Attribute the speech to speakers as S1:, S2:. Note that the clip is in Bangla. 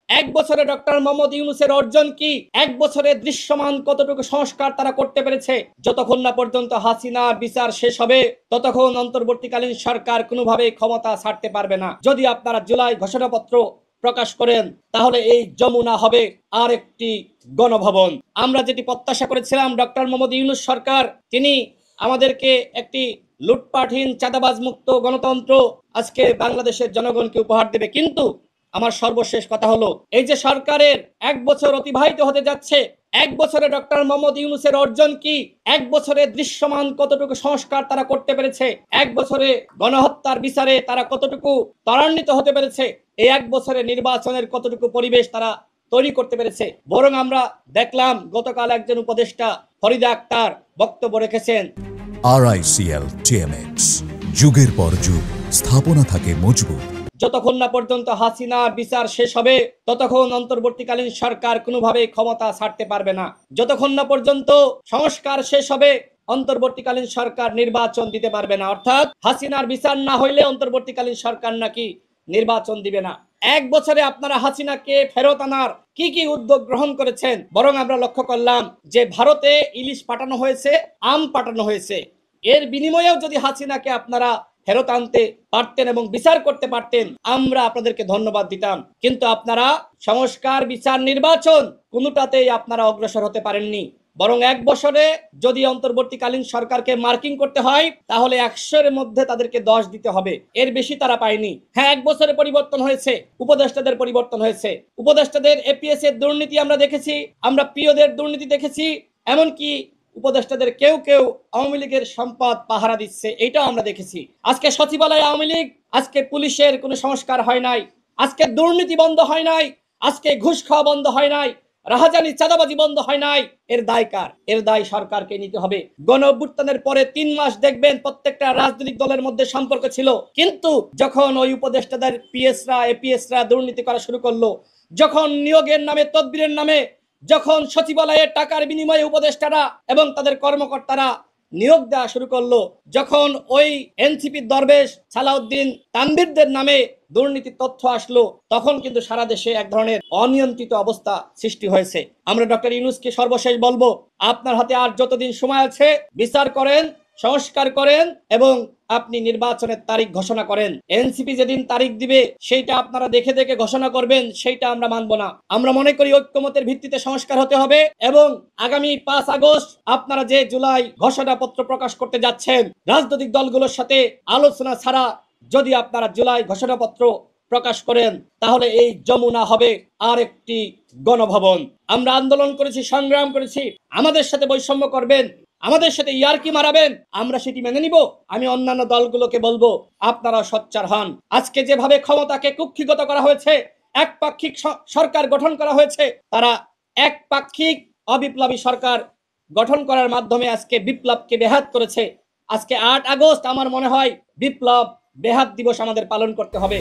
S1: এক বছরে ডক্টর মোহাম্মদ ইউনূসের অর্জন কি, এক বছরে দৃশ্যমান কতটুকু সংস্কার তারা করতে পেরেছে। যতক্ষণ না পর্যন্ত হাসিনার বিচার শেষ হবে ততক্ষণ অন্তর্বর্তীকালীন সরকার কোনোভাবেই ক্ষমতা ছাড়তে পারবে না। যদি আপনারা জুলাই ঘোষণাপত্র প্রকাশ করেন তাহলে এই যমুনা হবে আর একটি গণভবন। আমরা যেটি প্রত্যাশা করেছিলাম ডক্টর মোহাম্মদ ইউনূস সরকার তিনি আমাদেরকে একটি লুটপাটহীন চাঁদাবাজ মুক্ত গণতন্ত্র আজকে বাংলাদেশের জনগণকে উপহার দেবে, কিন্তু আমার সর্বশেষ কথা হলো এই যে সরকারের এক বছর অতিবাহিত হতে যাচ্ছে, এক বছরে ডক্টর মোহাম্মদ ইউনূসের অর্জন কি, এক বছরে দৃশ্যমান কতটুকু সংস্কার তারা করতে পেরেছে, এক বছরে গণহত্যার বিচারে তারা কতটুকু ত্বরান্বিত হতে পেরেছে, এই এক বছরে নির্বাচনের কতটুকু পরিবেশ তারা তৈরি করতে পেরেছে। বরং আমরা দেখলাম গতকাল একজন উপদেষ্টা ফরিদা আক্তার বক্তব্য রেখেছেন,
S2: RICL TMX যুগের পর যুগ স্থাপনা থাকে মজবুত।
S1: যতক্ষণ না পর্যন্ত হাসিনার বিচার শেষ হবে ততক্ষণ অন্তর্বর্তীকালীন সরকার কোনোভাবেই ক্ষমতা ছাড়তে পারবে না। যতক্ষণ না পর্যন্ত সংস্কার শেষ হবে অন্তর্বর্তীকালীন সরকার নির্বাচন দিতে পারবে না। অর্থাৎ হাসিনার বিচার না হইলে অন্তর্বর্তীকালীন সরকার নাকি নির্বাচন দিবে না। এক বছরে আপনারা হাসিনাকে ফেরত আনার কি কি উদ্যোগ গ্রহণ করেছেন? বরং আমরা লক্ষ্য করলাম যে ভারতে ইলিশ পাঠানো হয়েছে, আম পাঠানো হয়েছে। এর বিনিময়েও যদি হাসিনাকে আপনারা ফেরত আনতে পারতেন এবং বিচার করতে পারতেন আমরা আপনাদেরকে ধন্যবাদ দিতাম, কিন্তু আপনারা সংস্কার, বিচার, নির্বাচন কোনোটাতেই আপনারা অগ্রসর হতে পারেননি। বরং এক বছরে যদি অন্তর্বর্তীকালীন সরকারকে মার্কিং করতে হয় তাহলে 100-এর মধ্যে তাদেরকে 10 দিতে হবে, এর বেশি তারা পায়নি। হ্যাঁ, এক বছরে পরিবর্তন হয়েছে, উপদেষ্টাদের পরিবর্তন হয়েছে, উপদেষ্টাদের এপিএস এর দুর্নীতি আমরা দেখেছি, আমরা পিওদের দুর্নীতি দেখেছি, এমনকি উপদেষ্টাদের কেউ কেউ আওয়ামী লীগের সম্পদ পাহারা দিচ্ছে, এটাও আমরা দেখেছি। আজকে সচিবালয় আওয়ামী লীগ, আজকে পুলিশের কোনো সংস্কার হয় নাই, আজকে দুর্নীতি বন্ধ হয় নাই, আজকে ঘুষ খাওয়া বন্ধ হয় নাই, রাহাজানি চাঁদাবাজি বন্ধ হয় নাই। এর দায় কার? এর দায় সরকারকে নিতে হবে। গণ অভ্যুত্থানের পরে 3 মাস দেখবেন প্রত্যেকটা রাজনৈতিক দলের মধ্যে সম্পর্ক ছিল, কিন্তু যখন ওই উপদেষ্টাদের পিএসরা এপিএসরা দুর্নীতি করা শুরু করলো, যখন নিয়োগের নামে তদবিরের নামে যখন সচিবালয়ের টাকার বিনিময়ে উপদেষ্টারা এবং তাদের কর্মকর্তারা নিয়োগ দেওয়া শুরু করলো, যখন ওই এনসিপি দরবেশ সালাউদ্দিন তানভীরদের নামে দুর্নীতির তথ্য আসলো, তখন কিন্তু সারা দেশে এক ধরনের অনিয়ন্ত্রিত অবস্থা সৃষ্টি হয়েছে। আমরা ডক্টর ইউনূসকে সর্বশেষ বলবো, আপনার হাতে আর যতদিন সময় আছে বিচার করেন, সংস্কার করেন এবং আপনি নির্বাচনের তারিখ ঘোষণা করেন। এনসিপি যেদিন তারিখ দিবে সেইটা আপনারা দেখে দেখে ঘোষণা করবেন, সেইটা আমরা মানব না। আমরা মনে করি ঐক্যমতের ভিত্তিতে সংস্কার হতে হবে এবং আগামী 5 আগস্ট আপনারা যে জুলাই ঘোষণাপত্র প্রকাশ করতে যাচ্ছেন, রাজনৈতিক দলগুলোর সাথে আলোচনা ছাড়া যদি আপনারা জুলাই ঘোষণাপত্র প্রকাশ করেন তাহলে এই যমুনা হবে আর একটি গণভবন। আমরা আন্দোলন করেছি, সংগ্রাম করেছি, আমাদের সাথে বৈষম্য করবেন, আমাদের সাথে ইয়ারকি মারাবেন, আমরা সেটি মেনে নিব। আমি অন্যান্য দলগুলোকে বলবো আপনারা সোচ্চার হন। আজকে যেভাবে ক্ষমতাকে কুক্ষিগত করা হয়েছে, একপাক্ষিক সরকার গঠন করা হয়েছে, তারা একপাক্ষিক অবিপ্লবী সরকার গঠন করার মাধ্যমে আজকে বিপ্লবকে বেহাত করেছে। আজকে 8 আগস্ট আমার মনে হয় বিপ্লব বেহাত দিবস আমাদের পালন করতে হবে।